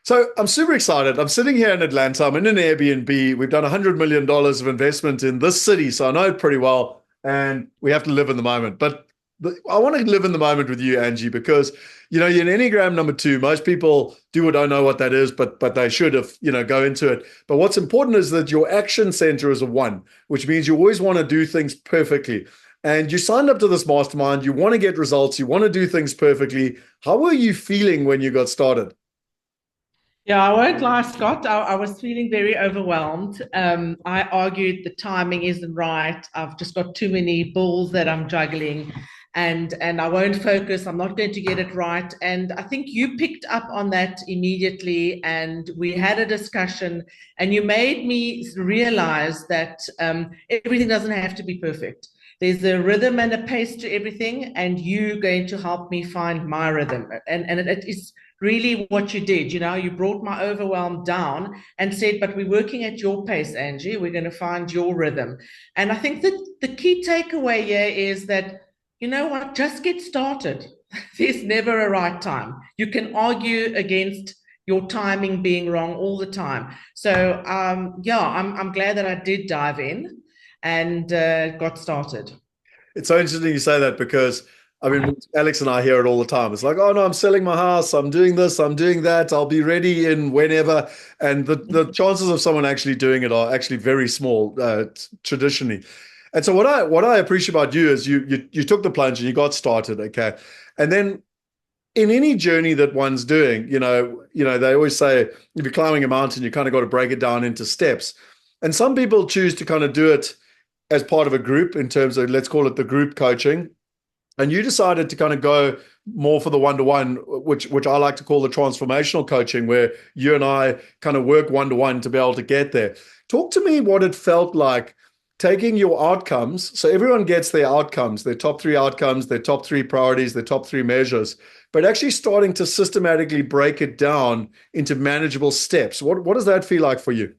So I'm super excited. I'm sitting here in Atlanta. I'm in an Airbnb. We've done $100 million of investment in this city, so I know it pretty well. And we have to live in the moment. But I want to live in the moment with you, Angie, because you're an Enneagram number two. Most people do or don't know what that is, but they should have, go into it. But what's important is that your action center is a one, which means you always want to do things perfectly. And you signed up to this mastermind. You want to get results. You want to do things perfectly. How were you feeling when you got started? Yeah, I won't lie, Scott. I was feeling very overwhelmed. I argued the timing isn't right. I've just got too many balls that I'm juggling, and I won't focus. I'm not going to get it right. And I think you picked up on that immediately, and we had a discussion, and you made me realize that everything doesn't have to be perfect. There's a rhythm and a pace to everything, and you're going to help me find my rhythm. And it is really what you did. You brought my overwhelm down and said, but we're working at your pace, Angie. We're going to find your rhythm. And I think that the key takeaway here is that, you know what, just get started. There's never a right time. You can argue against your timing being wrong all the time. So yeah, I'm glad that I did dive in and got started. It's so interesting you say that because I mean, Alex and I hear it all the time. It's like, oh no, I'm selling my house, I'm doing this, I'm doing that, I'll be ready in whenever. And the chances of someone actually doing it are actually very small, traditionally. And so what I appreciate about you is you took the plunge and you got started, okay. And then in any journey that one's doing, they always say if you're climbing a mountain, you kind of got to break it down into steps. And some people choose to kind of do it as part of a group in terms of, let's call it the group coaching. And you decided to kind of go more for the one-to-one, which I like to call the transformational coaching, where you and I kind of work one-to-one to be able to get there. Talk to me what it felt like taking your outcomes. So everyone gets their outcomes, their top three outcomes, their top three priorities, their top three measures, but actually starting to systematically break it down into manageable steps. What does that feel like for you?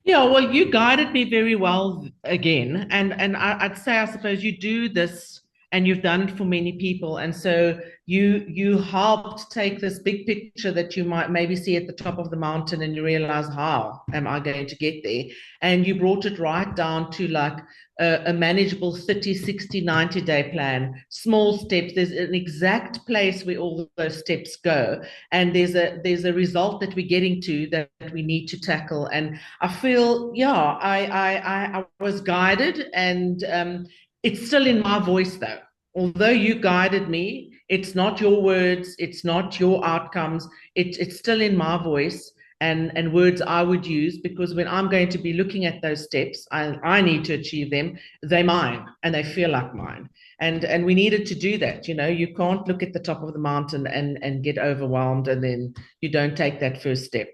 Yeah, well, you guided me very well again, and I'd say I suppose you do this, and you've done it for many people, and so you helped take this big picture that you might maybe see at the top of the mountain, and you realize, how am I going to get there? And you brought it right down to like a manageable 30, 60, 90-day plan, small steps. There's an exact place where all those steps go, and there's a result that we're getting to that we need to tackle. And I feel, yeah, I was guided, and it's still in my voice though. Although you guided me, it's not your words, it's not your outcomes. It's still in my voice, and words I would use, because when I'm going to be looking at those steps, I need to achieve them. They're mine and they feel like mine. And we needed to do that. You can't look at the top of the mountain and get overwhelmed, and then you don't take that first step.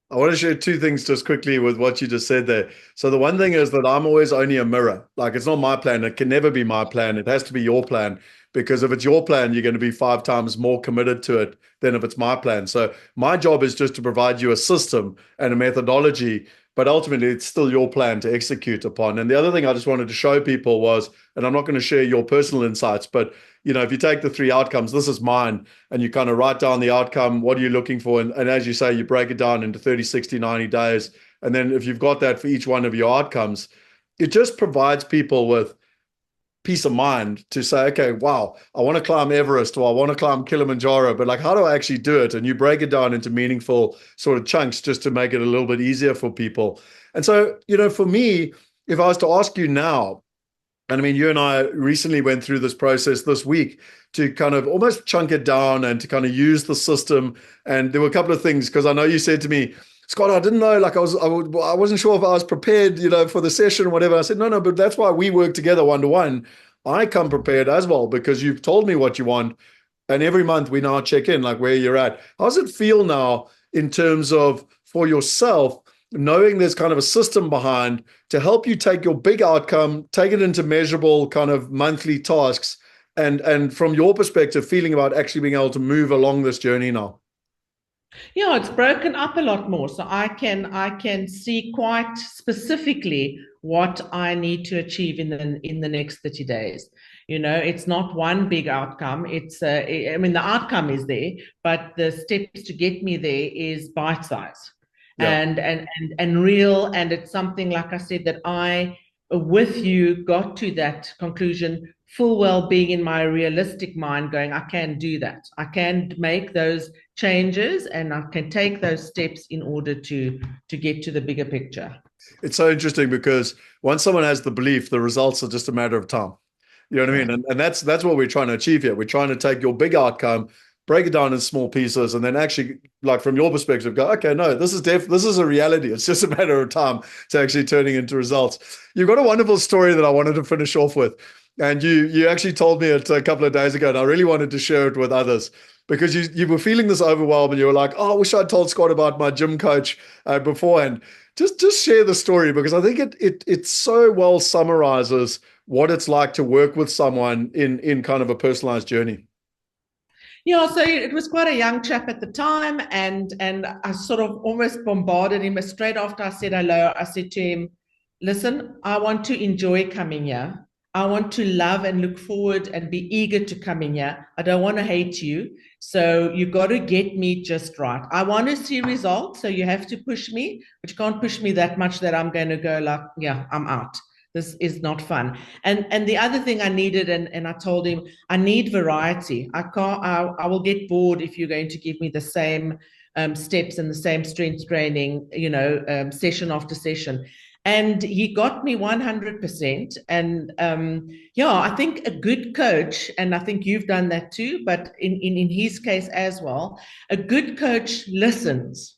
I want to share two things just quickly with what you just said there. So the one thing is that I'm always only a mirror. Like it's not my plan. It can never be my plan. It has to be your plan, because if it's your plan, you're going to be five times more committed to it than if it's my plan. So my job is just to provide you a system and a methodology, but ultimately it's still your plan to execute upon. And the other thing I just wanted to show people was, and I'm not going to share your personal insights, but if you take the three outcomes, this is mine, and you kind of write down the outcome, what are you looking for? And as you say, you break it down into 30, 60, 90 days. And then if you've got that for each one of your outcomes, it just provides people with peace of mind to say, okay, wow, I want to climb Everest or I want to climb Kilimanjaro, but like, how do I actually do it? And you break it down into meaningful sort of chunks just to make it a little bit easier for people. And so, for me, if I was to ask you now, and I mean, you and I recently went through this process this week to kind of almost chunk it down and to kind of use the system. And there were a couple of things, because I know you said to me, Scott, I didn't know, like I wasn't sure if I was prepared, for the session or whatever. I said, no, but that's why we work together one-to-one. I come prepared as well, because you've told me what you want. And every month we now check in, like where you're at. How does it feel now in terms of for yourself, knowing there's kind of a system behind to help you take your big outcome, take it into measurable kind of monthly tasks, and from your perspective, feeling about actually being able to move along this journey now? Yeah, it's broken up a lot more. So I can see quite specifically what I need to achieve in the next 30 days. It's not one big outcome. It's I mean, the outcome is there, but the steps to get me there is bite size, Yeah. and real. And it's something, like I said, that I, with you, got to that conclusion full well, being in my realistic mind, going, I can do that. I can make those changes, and I can take those steps in order to get to the bigger picture. It's so interesting because once someone has the belief, the results are just a matter of time. You know what I mean? And that's what we're trying to achieve here. We're trying to take your big outcome, break it down in small pieces, and then actually, like from your perspective, go, okay, no, this is a reality. It's just a matter of time to actually turning into results. You've got a wonderful story that I wanted to finish off with. And you actually told me it a couple of days ago, and I really wanted to share it with others because you were feeling this overwhelm and you were like, oh, I wish I'd told Scott about my gym coach beforehand. Just share the story because I think it so well summarizes what it's like to work with someone in kind of a personalized journey. Yeah, so it was quite a young chap at the time, and I sort of almost bombarded him straight after I said hello. I said to him, listen, I want to enjoy coming here. I want to love and look forward and be eager to coming here. I don't want to hate you. So you got to get me just right. I want to see results. So you have to push me, but you can't push me that much that I'm going to go like, yeah, I'm out. This is not fun. And the other thing I needed, and I told him, I need variety. I will get bored if you're going to give me the same steps and the same strength training, session after session. And he got me 100%. And yeah, I think a good coach, and I think you've done that too, but in his case as well, a good coach listens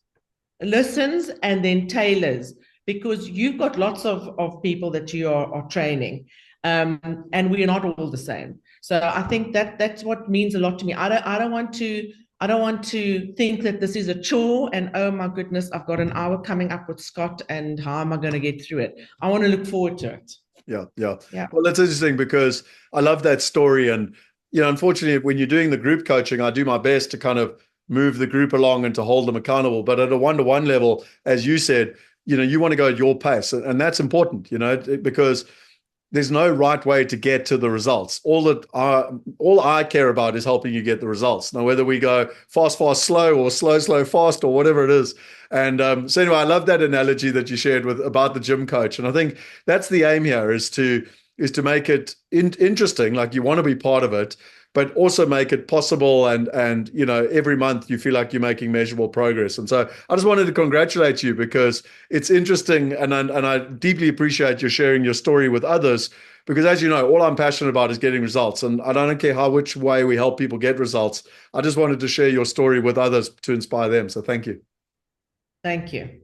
and then tailors, because you've got lots of people that you are training, and we're not all the same. So I think that's what means a lot to me. I don't want to think that this is a chore and, oh my goodness, I've got an hour coming up with Scott and how am I going to get through it? I want to look forward to it. Yeah, yeah. Yeah. Well, that's interesting because I love that story. And, unfortunately, when you're doing the group coaching, I do my best to kind of move the group along and to hold them accountable. But at a one-to-one level, as you said, you want to go at your pace. And that's important, because there's no right way to get to the results. All I care about is helping you get the results. Now, whether we go fast, fast, slow, or slow, slow, fast, or whatever it is. And so anyway, I love that analogy that you shared about the gym coach. And I think that's the aim here is to make it interesting. Like you want to be part of it, but also make it possible. And every month you feel like you're making measurable progress. And so I just wanted to congratulate you because it's interesting. And I deeply appreciate you sharing your story with others because, as you know, all I'm passionate about is getting results. And I don't care which way we help people get results. I just wanted to share your story with others to inspire them. So thank you. Thank you.